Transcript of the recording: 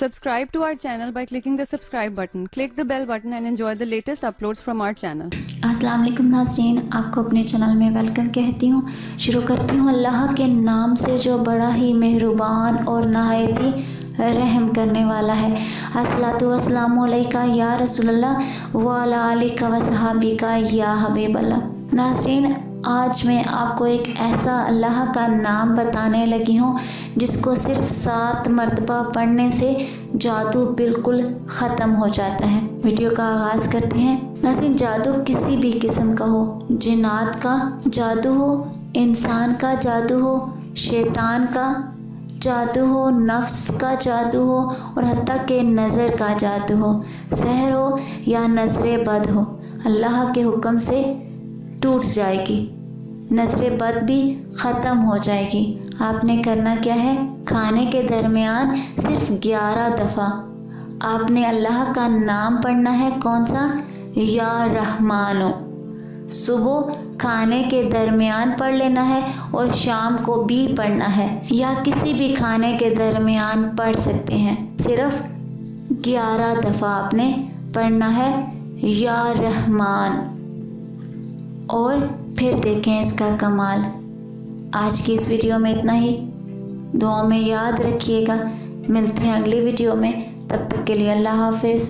Subscribe to our channel by clicking the subscribe button. Click the bell button and enjoy the latest uploads from our channel. अस्सलाम वालेकुम नाज़रीन, आपको अपने channel में welcome कहती हूँ। शुरू करती हूँ अल्लाह के नाम से जो बड़ा ही मेहरबान और नहायत ही रहम करने वाला है। अस्सलातु वस्सलामु अलैका या रसूलल्लाह व अला आलिका व सहाबिका या हबीबल्लाह। नाज़रीन, आज मैं आपको एक ऐसा अल्लाह का नाम बताने लगी हूँ जिसको सिर्फ 7 मरतबा पढ़ने से जादू बिल्कुल ख़त्म हो जाता है। वीडियो का आगाज़ करते हैं। नाज़रीन, जादू किसी भी किस्म का हो, जिन्नात का जादू हो, इंसान का जादू हो, शैतान का जादू हो, नफ्स का जादू हो और हत्ता के नज़र का जादू हो, सहर हो या नज़र बद हो, अल्लाह के हुक्म से टूट जाएगी। नज़र बद भी ख़त्म हो जाएगी। आपने करना क्या है, खाने के दरमियान सिर्फ 11 दफ़ा आपने अल्लाह का नाम पढ़ना है। कौन सा? या रहमानो। सुबह खाने के दरमियान पढ़ लेना है और शाम को भी पढ़ना है, या किसी भी खाने के दरमियान पढ़ सकते हैं। सिर्फ 11 दफ़ा आपने पढ़ना है या रहमान, और फिर देखें इसका कमाल। आज की इस वीडियो में इतना ही। दुआ में याद रखिएगा। मिलते हैं अगली वीडियो में, तब तक के लिए अल्लाह हाफिज़।